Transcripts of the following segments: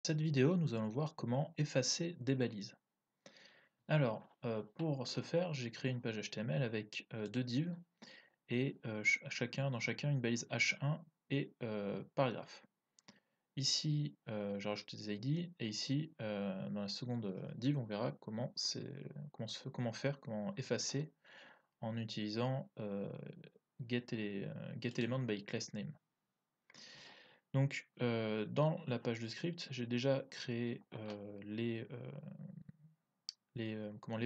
Cette vidéo, nous allons voir comment effacer des balises. Alors, pour ce faire, j'ai créé une page HTML avec 2 divs et dans chacun une balise H1 et paragraphe. Ici, j'ai rajouté des ID et ici, dans la seconde div, on verra comment effacer en utilisant getElement by className. Donc, dans la page de script, j'ai déjà créé les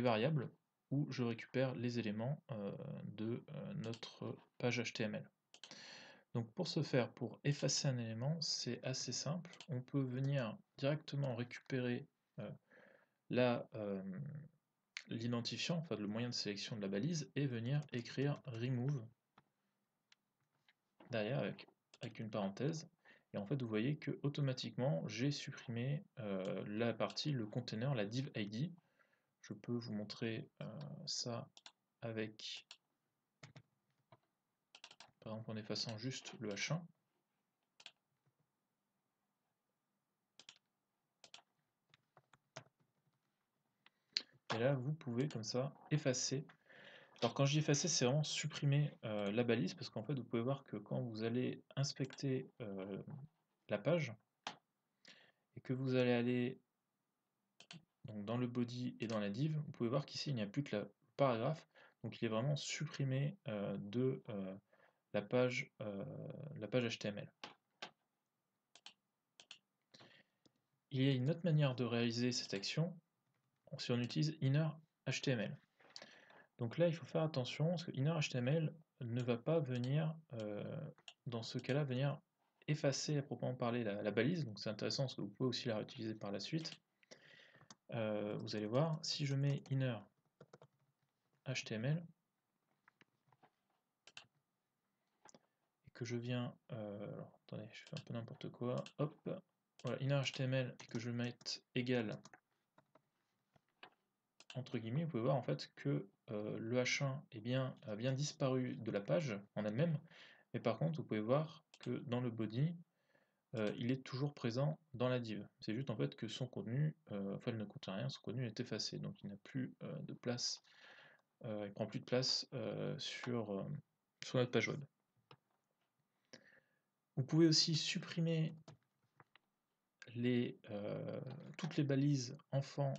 variables où je récupère les éléments de notre page HTML. Donc pour ce faire, pour effacer un élément, c'est assez simple. On peut venir directement récupérer euh, l'identifiant, enfin le moyen de sélection de la balise, et venir écrire remove derrière avec une parenthèse. Et en fait, vous voyez que automatiquement, j'ai supprimé la partie, le container, la div ID. Je peux vous montrer ça avec, par exemple, en effaçant juste le H1. Et là, vous pouvez comme ça effacer. Alors quand je dis effacer, c'est vraiment supprimer la balise, parce qu'en fait, vous pouvez voir que quand vous allez inspecter la page, et que vous allez aller donc, dans le body et dans la div, vous pouvez voir qu'ici, il n'y a plus que le paragraphe, donc il est vraiment supprimé de la page HTML. Il y a une autre manière de réaliser cette action, si on utilise inner HTML. Donc là, il faut faire attention, parce que inner HTML ne va pas venir, dans ce cas-là, venir effacer à proprement parler la balise, donc c'est intéressant parce que vous pouvez aussi la réutiliser par la suite. Vous allez voir, si je mets inner HTML, et que je viens, alors attendez, je fais un peu n'importe quoi, hop, voilà, inner HTML, et que je mette égal entre guillemets, vous pouvez voir en fait que le H1 a bien disparu de la page en elle-même, mais par contre vous pouvez voir que dans le body, il est toujours présent dans la div. C'est juste en fait que son contenu, enfin il ne contient rien, son contenu est effacé, donc il n'a plus de place, il prend plus de place sur notre page web. Vous pouvez aussi supprimer toutes les balises enfants,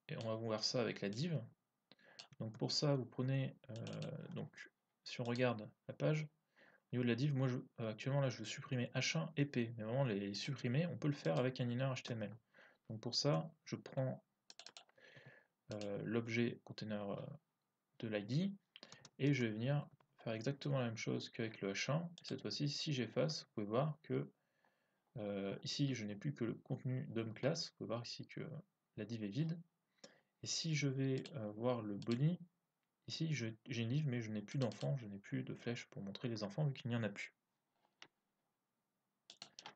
et on va voir ça avec la div. Donc pour ça, vous prenez, donc si on regarde la page, au niveau de la div, moi actuellement là je veux supprimer H1 et P, mais vraiment les supprimer, on peut le faire avec un inner HTML. Donc pour ça, je prends l'objet container de l'ID et je vais venir faire exactement la même chose qu'avec le H1. Et cette fois-ci, si j'efface, vous pouvez voir que ici je n'ai plus que le contenu DOM class, vous pouvez voir ici que la div est vide. Et si je vais voir le body, ici j'ai une div mais je n'ai plus d'enfants, je n'ai plus de flèches pour montrer les enfants vu qu'il n'y en a plus.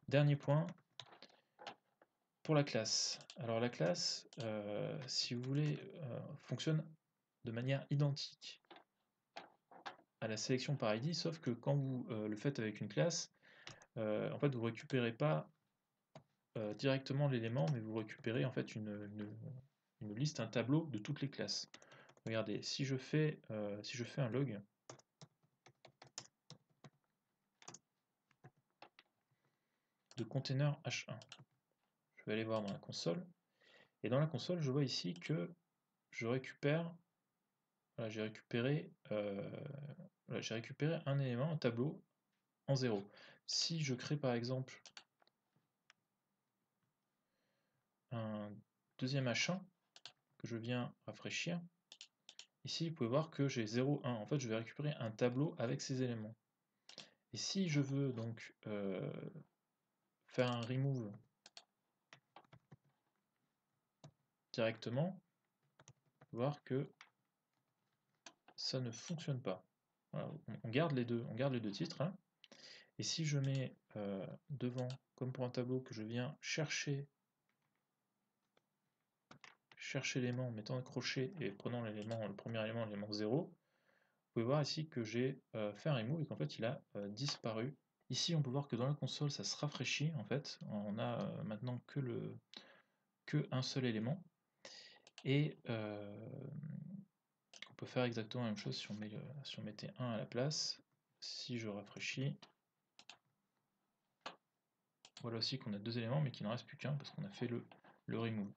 Dernier point, pour la classe. Alors la classe, si vous voulez, fonctionne de manière identique à la sélection par ID, sauf que quand vous le faites avec une classe, en fait vous ne récupérez pas directement l'élément, mais vous récupérez en fait une liste, un tableau de toutes les classes. Regardez, si je fais un log, de container H1, je vais aller voir dans la console, et dans la console je vois ici que je récupère, voilà, j'ai récupéré un élément, un tableau en 0. Si je crée par exemple un deuxième H1 que je viens rafraîchir, ici vous pouvez voir que j'ai 0, 1. En fait je vais récupérer un tableau avec ces éléments. Et si je veux donc faire un remove directement, voir que ça ne fonctionne pas. Voilà, on garde les deux titres, hein. Et si je mets devant, comme pour un tableau, que je viens chercher l'élément en mettant un crochet et prenant le premier élément, l'élément 0, vous pouvez voir ici que j'ai fait un remove et qu'en fait il a disparu Ici, on peut voir que dans la console, ça se rafraîchit en fait. On a maintenant que un seul élément. Et on peut faire exactement la même chose si on mettait 1 à la place. Si je rafraîchis, voilà aussi qu'on a 2 éléments, mais qu'il n'en reste plus qu'un parce qu'on a fait le remove.